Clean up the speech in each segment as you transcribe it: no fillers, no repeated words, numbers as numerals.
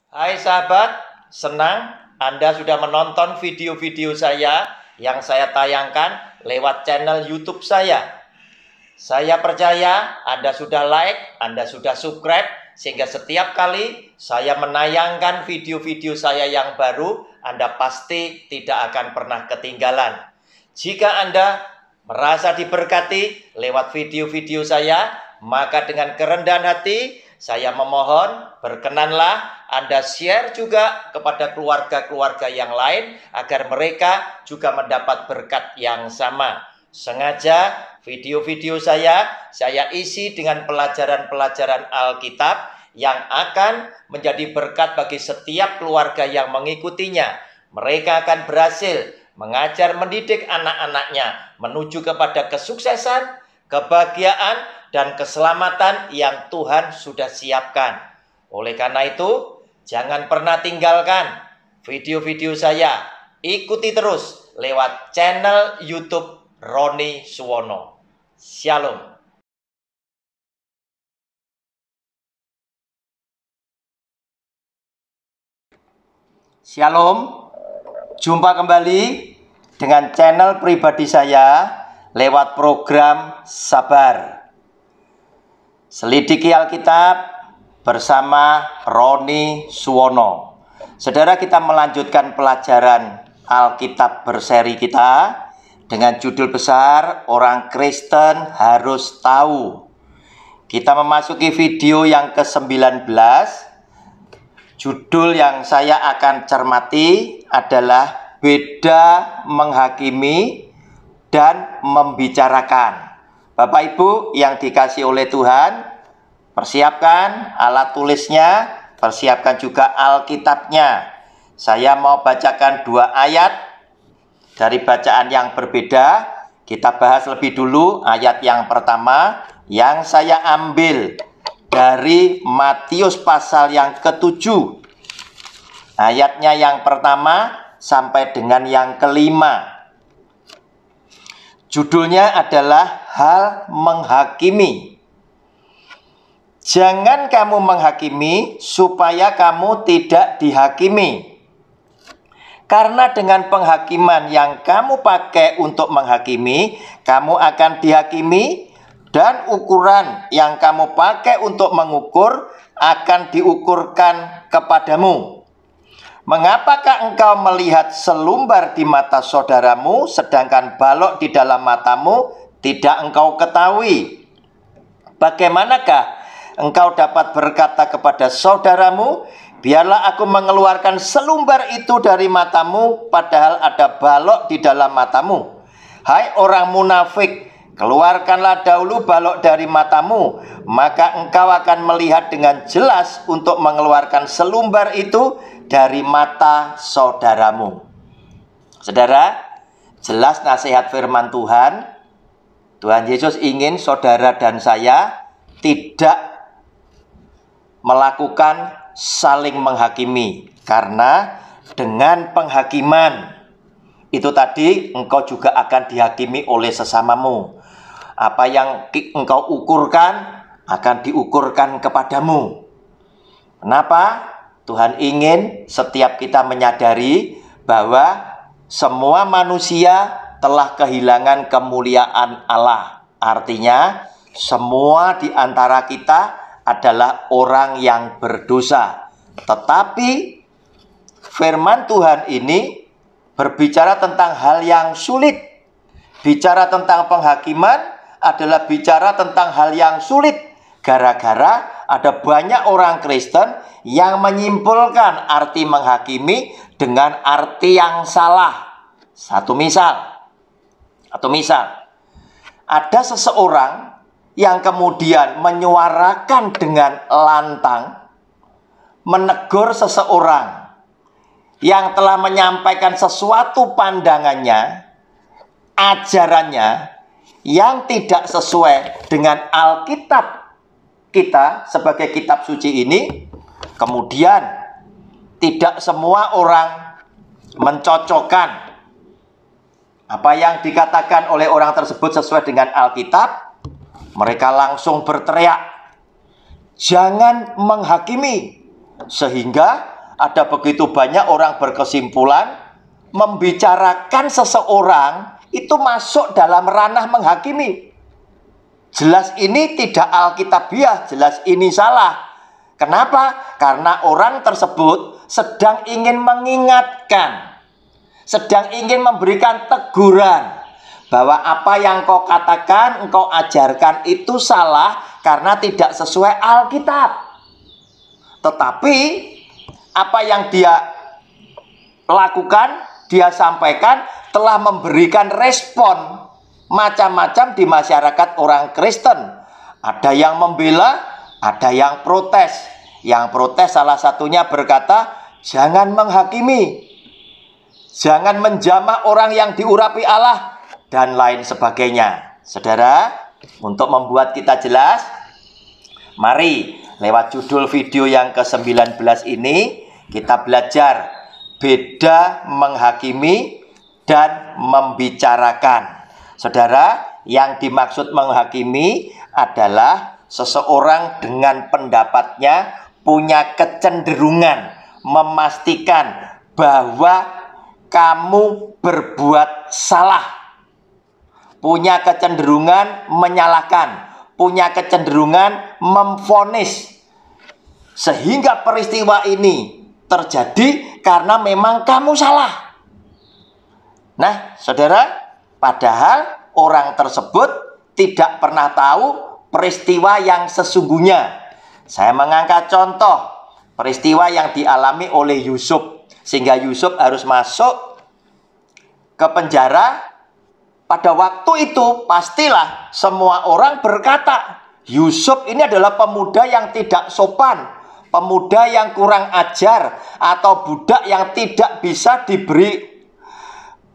Hai sahabat, senang Anda sudah menonton video-video saya yang saya tayangkan lewat channel YouTube saya. Saya percaya Anda sudah like, Anda sudah subscribe, sehingga setiap kali saya menayangkan video-video saya yang baru, Anda pasti tidak akan pernah ketinggalan. Jika Anda merasa diberkati lewat video-video saya, maka dengan kerendahan hati saya memohon, berkenanlah Anda share juga kepada keluarga-keluarga yang lain agar mereka juga mendapat berkat yang sama. Sengaja video-video saya isi dengan pelajaran-pelajaran Alkitab yang akan menjadi berkat bagi setiap keluarga yang mengikutinya. Mereka akan berhasil mengajar mendidik anak-anaknya menuju kepada kesuksesan, kebahagiaan, dan keselamatan yang Tuhan sudah siapkan. Oleh karena itu, jangan pernah tinggalkan video-video saya. Ikuti terus lewat channel YouTube Roni Suwono. Shalom. Shalom. Jumpa kembali dengan channel pribadi saya lewat program Sabar. Selidiki Alkitab bersama Roni Suwono. Saudara, kita melanjutkan pelajaran Alkitab berseri kita dengan judul besar Orang Kristen Harus Tahu. Kita memasuki video yang ke-19. Judul yang saya akan cermati adalah Beda Menghakimi dan Membicarakan. Bapak Ibu yang dikasihi oleh Tuhan, persiapkan alat tulisnya, persiapkan juga Alkitabnya. Saya mau bacakan 2 ayat dari bacaan yang berbeda. Kita bahas lebih dulu ayat yang pertama yang saya ambil dari Matius pasal yang ke-7. Ayatnya yang pertama sampai dengan yang ke-5. Judulnya adalah Hal Menghakimi. Jangan kamu menghakimi supaya kamu tidak dihakimi. Karena dengan penghakiman yang kamu pakai untuk menghakimi, kamu akan dihakimi, dan ukuran yang kamu pakai untuk mengukur akan diukurkan kepadamu. Mengapakah engkau melihat selumbar di mata saudaramu, sedangkan balok di dalam matamu tidak engkau ketahui? Bagaimanakah engkau dapat berkata kepada saudaramu, biarlah aku mengeluarkan selumbar itu dari matamu, padahal ada balok di dalam matamu? Hai orang munafik, keluarkanlah dahulu balok dari matamu, maka engkau akan melihat dengan jelas untuk mengeluarkan selumbar itu dari mata saudaramu. Saudara, jelas nasihat firman Tuhan. Tuhan Yesus ingin saudara dan saya tidak melakukan saling menghakimi, karena dengan penghakiman itu tadi engkau juga akan dihakimi oleh sesamamu. Apa yang engkau ukurkan akan diukurkan kepadamu. Kenapa? Tuhan ingin setiap kita menyadari bahwa semua manusia telah kehilangan kemuliaan Allah. Artinya, semua di antara kita adalah orang yang berdosa. Tetapi firman Tuhan ini berbicara tentang hal yang sulit. Bicara tentang penghakiman adalah bicara tentang hal yang sulit. Gara-gara ada banyak orang Kristen yang menyimpulkan arti menghakimi dengan arti yang salah. Satu misal, ada seseorang yang kemudian menyuarakan dengan lantang, menegur seseorang yang telah menyampaikan sesuatu pandangannya, ajarannya yang tidak sesuai dengan Alkitab kita sebagai kitab suci ini. Kemudian tidak semua orang mencocokkan apa yang dikatakan oleh orang tersebut sesuai dengan Alkitab. Mereka langsung berteriak, jangan menghakimi, sehingga ada begitu banyak orang berkesimpulan membicarakan seseorang itu masuk dalam ranah menghakimi. Jelas ini tidak alkitabiah, jelas ini salah. Kenapa? Karena orang tersebut sedang ingin mengingatkan, sedang ingin memberikan teguran bahwa apa yang kau katakan, engkau ajarkan itu salah karena tidak sesuai Alkitab. Tetapi apa yang dia lakukan, dia sampaikan telah memberikan respon macam-macam di masyarakat orang Kristen. Ada yang membela, ada yang protes. Yang protes salah satunya berkata, jangan menghakimi, jangan menjamah orang yang diurapi Allah, dan lain sebagainya. Saudara, untuk membuat kita jelas, mari lewat judul video yang ke-19 ini kita belajar beda menghakimi dan membicarakan. Saudara, yang dimaksud menghakimi adalah seseorang dengan pendapatnya punya kecenderungan memastikan bahwa kamu berbuat salah, punya kecenderungan menyalahkan, punya kecenderungan memvonis, sehingga peristiwa ini terjadi karena memang kamu salah. Nah, saudara, padahal orang tersebut tidak pernah tahu peristiwa yang sesungguhnya. Saya mengangkat contoh peristiwa yang dialami oleh Yusuf, sehingga Yusuf harus masuk ke penjara. Pada waktu itu pastilah semua orang berkata, Yusuf ini adalah pemuda yang tidak sopan, pemuda yang kurang ajar, atau budak yang tidak bisa diberi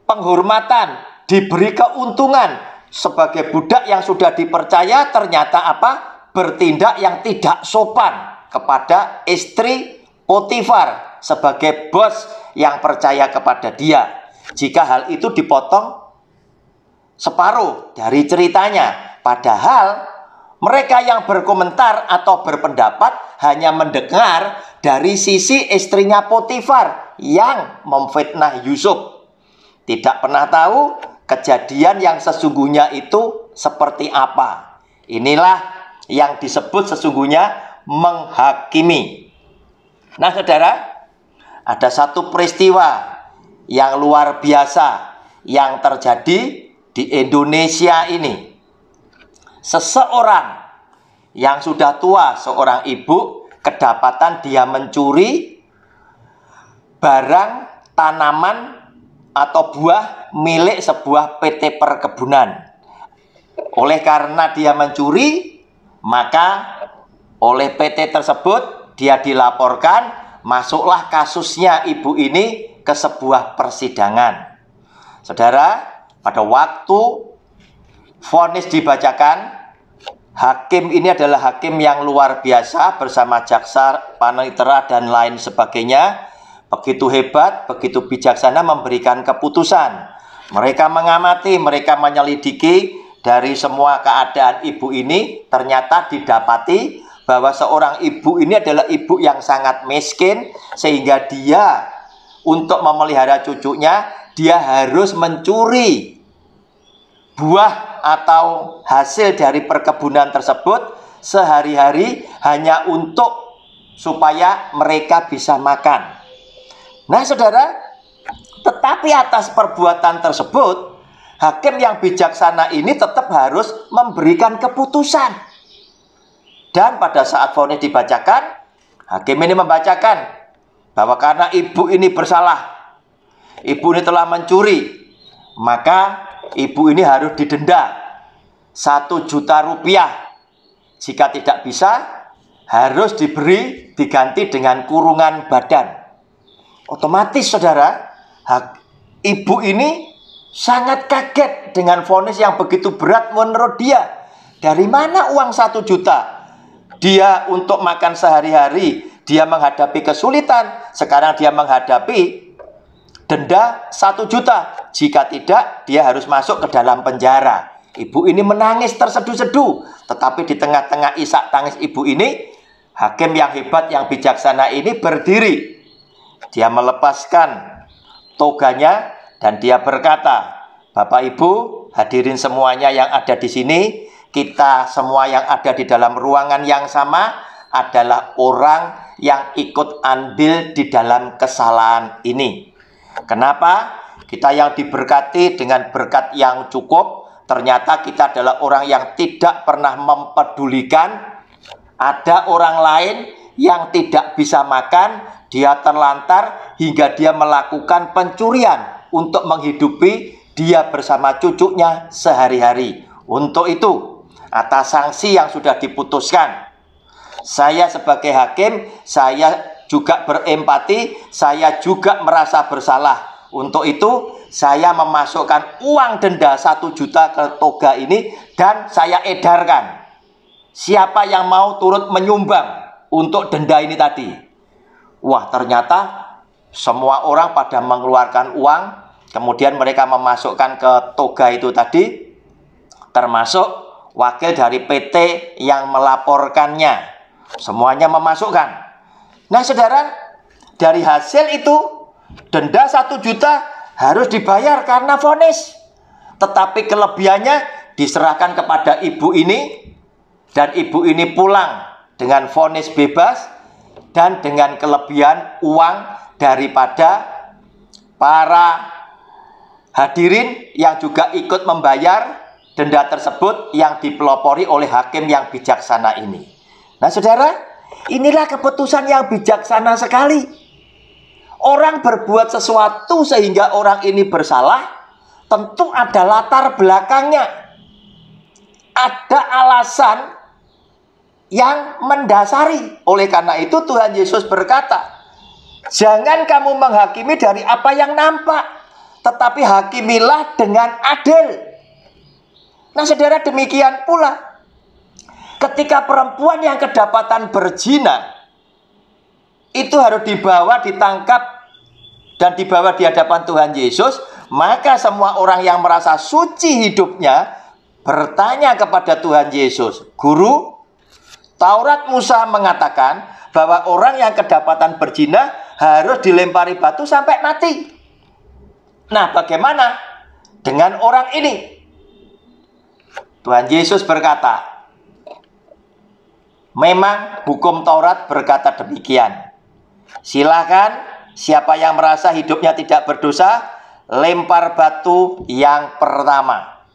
penghormatan, diberi keuntungan. Sebagai budak yang sudah dipercaya ternyata apa? Bertindak yang tidak sopan kepada istri Potifar sebagai bos yang percaya kepada dia. Jika hal itu dipotong separuh dari ceritanya, padahal mereka yang berkomentar atau berpendapat hanya mendengar dari sisi istrinya Potifar yang memfitnah Yusuf, tidak pernah tahu kejadian yang sesungguhnya itu seperti apa. Inilah yang disebut sesungguhnya menghakimi. Nah, saudara, ada satu peristiwa yang luar biasa yang terjadi di Indonesia ini. Seseorang yang sudah tua, seorang ibu, kedapatan dia mencuri barang tanaman atau buah milik sebuah PT perkebunan. Oleh karena dia mencuri, maka oleh PT tersebut dia dilaporkan, masuklah kasusnya ibu ini ke sebuah persidangan. Saudara, pada waktu vonis dibacakan, hakim ini adalah hakim yang luar biasa bersama jaksa, panitera, dan lain sebagainya. Begitu hebat, begitu bijaksana memberikan keputusan. Mereka mengamati, mereka menyelidiki dari semua keadaan ibu ini. Ternyata didapati bahwa seorang ibu ini adalah ibu yang sangat miskin, sehingga dia untuk memelihara cucunya, dia harus mencuri buah atau hasil dari perkebunan tersebut sehari-hari hanya untuk supaya mereka bisa makan. Nah, saudara, tetapi atas perbuatan tersebut, hakim yang bijaksana ini tetap harus memberikan keputusan. Dan pada saat vonis dibacakan, hakim ini membacakan bahwa karena ibu ini bersalah, ibu ini telah mencuri, maka ibu ini harus didenda 1 juta rupiah. Jika tidak bisa, harus diganti dengan kurungan badan. Otomatis, saudara, ibu ini sangat kaget dengan vonis yang begitu berat menurut dia. Dari mana uang 1 juta? Dia untuk makan sehari-hari, dia menghadapi kesulitan. Sekarang dia menghadapi denda 1 juta. Jika tidak, dia harus masuk ke dalam penjara. Ibu ini menangis terseduh-seduh. Tetapi di tengah-tengah isak tangis ibu ini, hakim yang hebat, yang bijaksana ini berdiri. dia melepaskan toganya dan dia berkata, Bapak Ibu, hadirin semuanya yang ada di sini, kita semua yang ada di dalam ruangan yang sama adalah orang yang ikut andil di dalam kesalahan ini. Kenapa? Kita yang diberkati dengan berkat yang cukup, ternyata kita adalah orang yang tidak pernah mempedulikan ada orang lain yang tidak bisa makan, dia terlantar hingga dia melakukan pencurian untuk menghidupi dia bersama cucunya sehari-hari. Untuk itu, atas sanksi yang sudah diputuskan, saya sebagai hakim, saya juga berempati, saya juga merasa bersalah. Untuk itu, saya memasukkan uang denda 1 juta ke toga ini dan saya edarkan. Siapa yang mau turut menyumbang untuk denda ini tadi? Wah, ternyata semua orang pada mengeluarkan uang, kemudian mereka memasukkan ke toga itu tadi, termasuk wakil dari PT yang melaporkannya. Semuanya memasukkan. Nah, saudara, dari hasil itu denda 1 juta harus dibayar karena vonis. Tetapi kelebihannya diserahkan kepada ibu ini, dan ibu ini pulang dengan vonis bebas dan dengan kelebihan uang daripada para hadirin yang juga ikut membayar denda tersebut yang dipelopori oleh hakim yang bijaksana ini. Nah, saudara, inilah keputusan yang bijaksana sekali. Orang berbuat sesuatu sehingga orang ini bersalah, tentu ada latar belakangnya. Ada alasan yang mendasari. Oleh karena itu Tuhan Yesus berkata, jangan kamu menghakimi dari apa yang nampak, tetapi hakimilah dengan adil. Nah, saudara, demikian pula ketika perempuan yang kedapatan berzina itu harus dibawa, ditangkap dan dibawa di hadapan Tuhan Yesus, maka semua orang yang merasa suci hidupnya bertanya kepada Tuhan Yesus, Guru, Taurat Musa mengatakan bahwa orang yang kedapatan berzina harus dilempari batu sampai mati. Nah, bagaimana dengan orang ini? Tuhan Yesus berkata, memang hukum Taurat berkata demikian. Silakan siapa yang merasa hidupnya tidak berdosa, lempar batu yang pertama.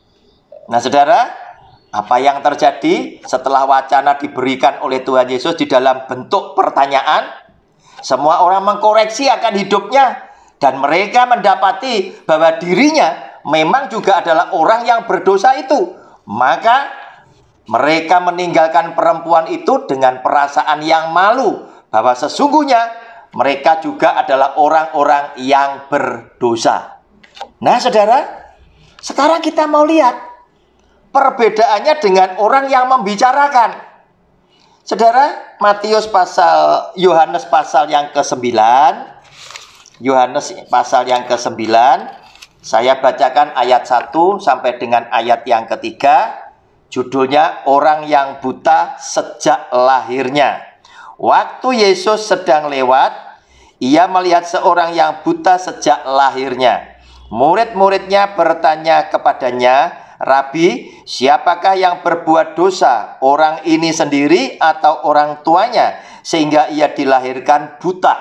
Nah, saudara, apa yang terjadi setelah wacana diberikan oleh Tuhan Yesus di dalam bentuk pertanyaan? Semua orang mengkoreksi akan hidupnya dan mereka mendapati bahwa dirinya memang juga adalah orang yang berdosa itu. Maka mereka meninggalkan perempuan itu dengan perasaan yang malu bahwa sesungguhnya mereka juga adalah orang-orang yang berdosa. Nah, saudara, sekarang kita mau lihat perbedaannya dengan orang yang membicarakan. Saudara, Yohanes pasal yang ke-9. Yohanes pasal yang ke-9. Saya bacakan ayat 1 sampai dengan ayat yang ketiga. Judulnya orang yang buta sejak lahirnya. Waktu Yesus sedang lewat, ia melihat seorang yang buta sejak lahirnya. Murid-muridnya bertanya kepadanya, Rabi, siapakah yang berbuat dosa, orang ini sendiri atau orang tuanya, sehingga ia dilahirkan buta?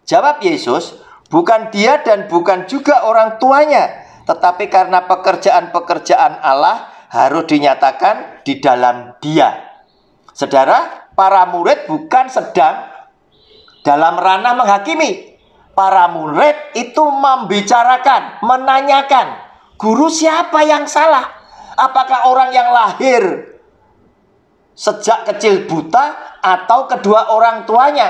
Jawab Yesus, bukan dia dan bukan juga orang tuanya, tetapi karena pekerjaan-pekerjaan Allah harus dinyatakan di dalam dia. Saudara, para murid bukan sedang dalam ranah menghakimi. Para murid itu membicarakan, menanyakan, Guru, siapa yang salah? Apakah orang yang lahir sejak kecil buta atau kedua orang tuanya?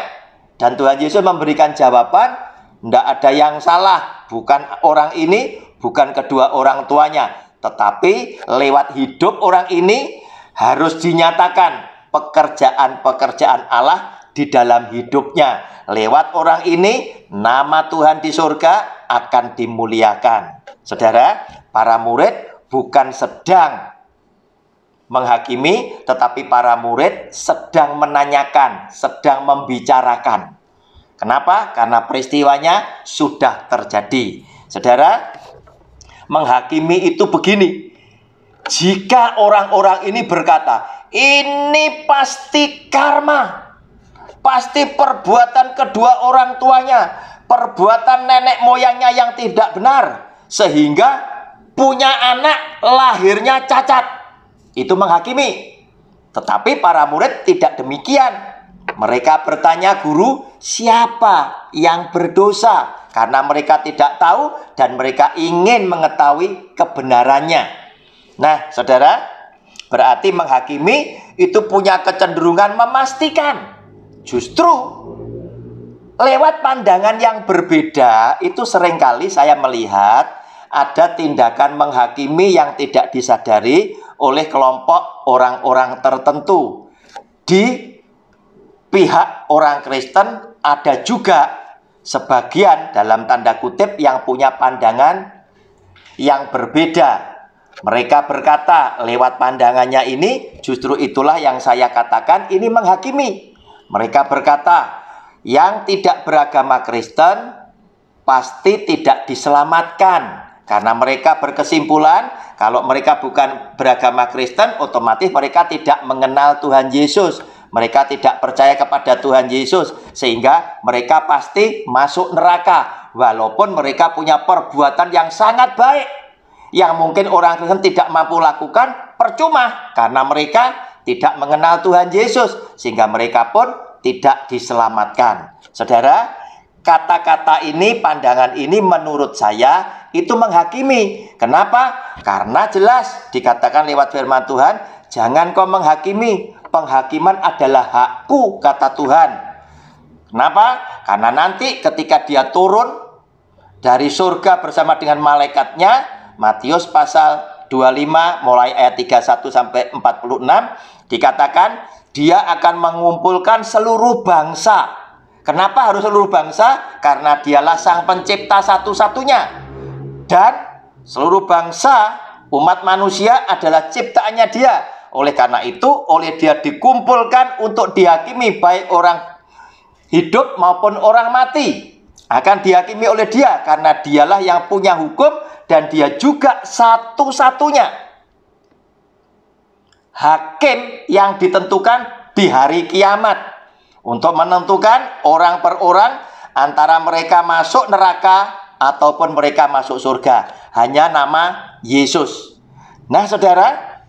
Dan Tuhan Yesus memberikan jawaban, tidak ada yang salah. Bukan orang ini, bukan kedua orang tuanya. Tetapi lewat hidup orang ini harus dinyatakan pekerjaan-pekerjaan Allah di dalam hidupnya. Lewat orang ini, nama Tuhan di surga akan dimuliakan. Saudara, para murid bukan sedang menghakimi, tetapi para murid sedang menanyakan, sedang membicarakan. Kenapa? Karena peristiwanya sudah terjadi. Saudara, menghakimi itu begini. Jika orang-orang ini berkata, ini pasti karma, pasti perbuatan kedua orang tuanya, perbuatan nenek moyangnya yang tidak benar, sehingga punya anak lahirnya cacat. Itu menghakimi. Tetapi para murid tidak demikian. Mereka bertanya guru, siapa yang berdosa? Karena mereka tidak tahu dan mereka ingin mengetahui kebenarannya. Nah, saudara, berarti menghakimi itu punya kecenderungan memastikan. Justru lewat pandangan yang berbeda itu seringkali saya melihat ada tindakan menghakimi yang tidak disadari oleh kelompok orang-orang tertentu. Di pihak orang Kristen ada juga sebagian dalam tanda kutip yang punya pandangan yang berbeda. Mereka berkata lewat pandangannya ini, justru itulah yang saya katakan ini menghakimi. Mereka berkata yang tidak beragama Kristen pasti tidak diselamatkan. Karena mereka berkesimpulan kalau mereka bukan beragama Kristen, otomatis mereka tidak mengenal Tuhan Yesus. Mereka tidak percaya kepada Tuhan Yesus, sehingga mereka pasti masuk neraka. Walaupun mereka punya perbuatan yang sangat baik, yang mungkin orang Kristen tidak mampu lakukan, percuma. Karena mereka tidak mengenal Tuhan Yesus, sehingga mereka pun tidak diselamatkan. Saudara, kata-kata ini, pandangan ini menurut saya itu menghakimi. Kenapa? Karena jelas dikatakan lewat firman Tuhan, jangan kau menghakimi. Penghakiman adalah hakku, kata Tuhan. Kenapa? Karena nanti ketika dia turun dari surga bersama dengan malaikatnya, Matius pasal 25 mulai ayat 31 sampai 46 dikatakan dia akan mengumpulkan seluruh bangsa. Kenapa harus seluruh bangsa? Karena dialah sang pencipta satu-satunya. Dan seluruh bangsa umat manusia adalah ciptaannya dia. Oleh karena itu, oleh dia dikumpulkan untuk dihakimi baik orang hidup maupun orang mati. Akan dihakimi oleh dia karena dialah yang punya hukum dan dia juga satu-satunya hakim yang ditentukan di hari kiamat untuk menentukan orang per orang antara mereka masuk neraka ataupun mereka masuk surga. Hanya nama Yesus. Nah, saudara,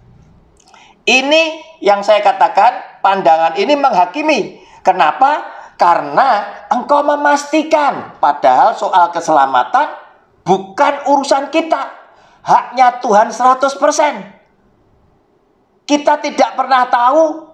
ini yang saya katakan, pandangan ini menghakimi. Kenapa? Karena engkau memastikan, padahal soal keselamatan bukan urusan kita. Haknya Tuhan 100%. Kita tidak pernah tahu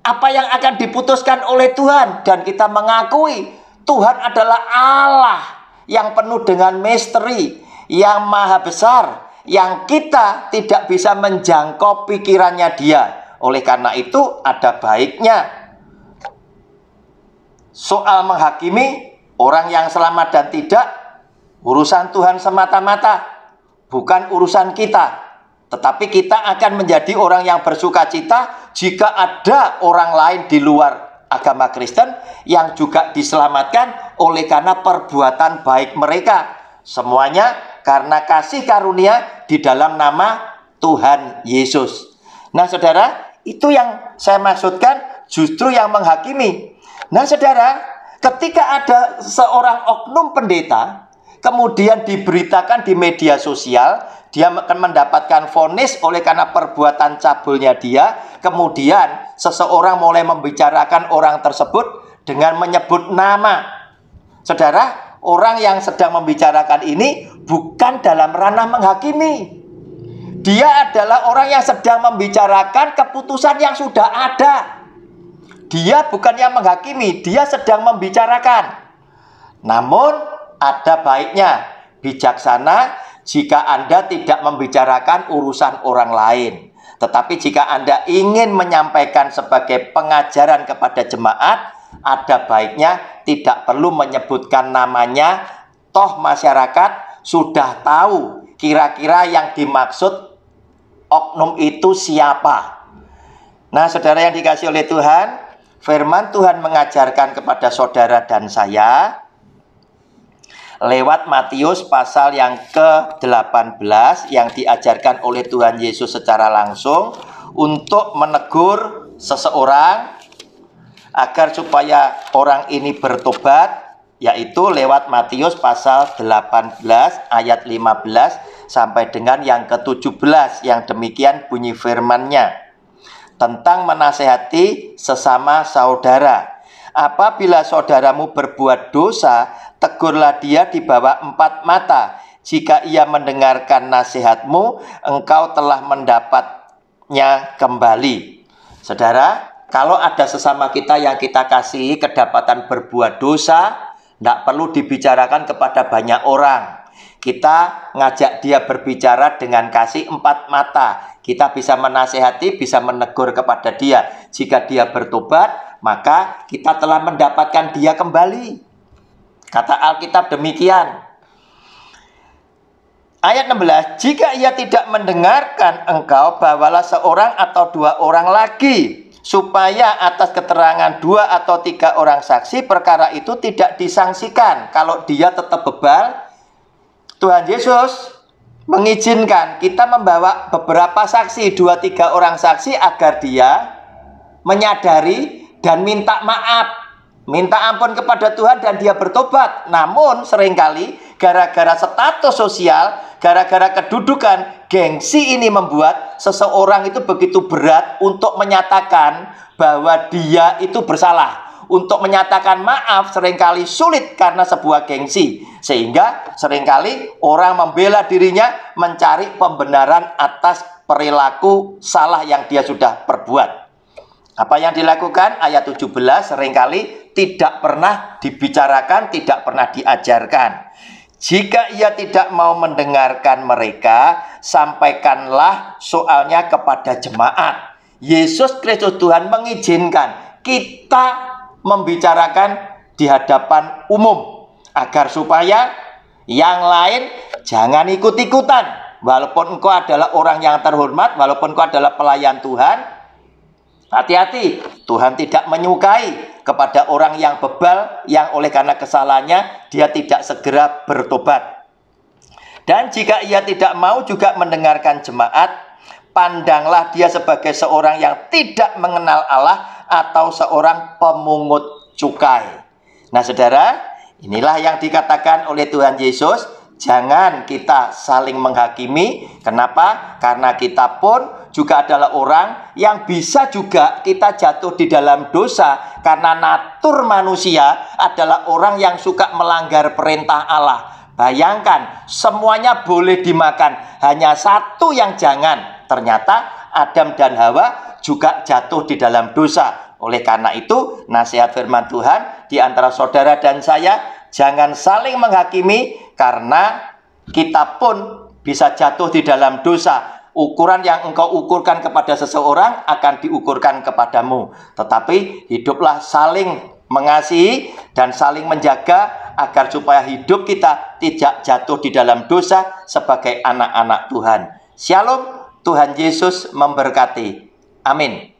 apa yang akan diputuskan oleh Tuhan. Dan kita mengakui Tuhan adalah Allah yang penuh dengan misteri, yang maha besar, yang kita tidak bisa menjangkau pikirannya dia. Oleh karena itu ada baiknya soal menghakimi orang yang selamat dan tidak urusan Tuhan semata-mata, bukan urusan kita. Tetapi kita akan menjadi orang yang bersukacita jika ada orang lain di luar agama Kristen yang juga diselamatkan oleh karena perbuatan baik mereka. Semuanya karena kasih karunia di dalam nama Tuhan Yesus. Nah, saudara, itu yang saya maksudkan justru yang menghakimi. Nah, saudara, ketika ada seorang oknum pendeta kemudian diberitakan di media sosial, dia akan mendapatkan vonis oleh karena perbuatan cabulnya dia, kemudian seseorang mulai membicarakan orang tersebut dengan menyebut nama. Saudara, orang yang sedang membicarakan ini bukan dalam ranah menghakimi. Dia adalah orang yang sedang membicarakan keputusan yang sudah ada. Dia bukan yang menghakimi, dia sedang membicarakan. Namun ada baiknya bijaksana jika Anda tidak membicarakan urusan orang lain. Tetapi jika Anda ingin menyampaikan sebagai pengajaran kepada jemaat, ada baiknya tidak perlu menyebutkan namanya. Toh masyarakat sudah tahu kira-kira yang dimaksud oknum itu siapa. Nah, saudara yang dikasihi oleh Tuhan, firman Tuhan mengajarkan kepada saudara dan saya lewat Matius pasal yang ke-18 yang diajarkan oleh Tuhan Yesus secara langsung untuk menegur seseorang agar supaya orang ini bertobat, yaitu lewat Matius pasal 18 ayat 15 sampai dengan yang ke-17 yang demikian bunyi firman-Nya tentang menasehati sesama saudara. Apabila saudaramu berbuat dosa, tegurlah dia di bawah 4 mata. Jika ia mendengarkan nasihatmu, engkau telah mendapatnya kembali. Saudara, kalau ada sesama kita yang kita kasihi kedapatan berbuat dosa, tidak perlu dibicarakan kepada banyak orang. Kita ngajak dia berbicara dengan kasih 4 mata. Kita bisa menasehati, bisa menegur kepada dia. Jika dia bertobat, maka kita telah mendapatkan dia kembali. Kata Alkitab demikian. Ayat 16, jika ia tidak mendengarkan engkau, bawalah seorang atau 2 orang lagi, supaya atas keterangan 2 atau 3 orang saksi perkara itu tidak disangsikan. Kalau dia tetap bebal, Tuhan Yesus mengizinkan kita membawa beberapa saksi, 2-3 orang saksi agar dia menyadari dan minta maaf, minta ampun kepada Tuhan dan dia bertobat. Namun seringkali gara-gara status sosial, gara-gara kedudukan, gengsi ini membuat seseorang itu begitu berat untuk menyatakan bahwa dia itu bersalah. Untuk menyatakan maaf seringkali sulit karena sebuah gengsi. Sehingga seringkali orang membela dirinya mencari pembenaran atas perilaku salah yang dia sudah perbuat. Apa yang dilakukan? Ayat 17 seringkali tidak pernah dibicarakan, tidak pernah diajarkan. Jika ia tidak mau mendengarkan mereka, sampaikanlah soalnya kepada jemaat. Yesus Kristus Tuhan mengizinkan kita membicarakan di hadapan umum agar supaya yang lain jangan ikut-ikutan. Walaupun engkau adalah orang yang terhormat, walaupun engkau adalah pelayan Tuhan, hati-hati, Tuhan tidak menyukai kepada orang yang bebal yang oleh karena kesalahannya dia tidak segera bertobat. Dan jika ia tidak mau juga mendengarkan jemaat, pandanglah dia sebagai seorang yang tidak mengenal Allah atau seorang pemungut cukai. Nah saudara, inilah yang dikatakan oleh Tuhan Yesus. Jangan kita saling menghakimi. Kenapa? Karena kita pun juga adalah orang yang bisa juga kita jatuh di dalam dosa. Karena natur manusia adalah orang yang suka melanggar perintah Allah. Bayangkan, semuanya boleh dimakan, hanya satu yang jangan. Ternyata Adam dan Hawa juga jatuh di dalam dosa. Oleh karena itu, nasihat firman Tuhan di antara saudara dan saya, jangan saling menghakimi karena kita pun bisa jatuh di dalam dosa. Ukuran yang engkau ukurkan kepada seseorang akan diukurkan kepadamu. Tetapi hiduplah saling mengasihi dan saling menjaga agar supaya hidup kita tidak jatuh di dalam dosa sebagai anak-anak Tuhan. Shalom, Tuhan Yesus memberkati. Amin.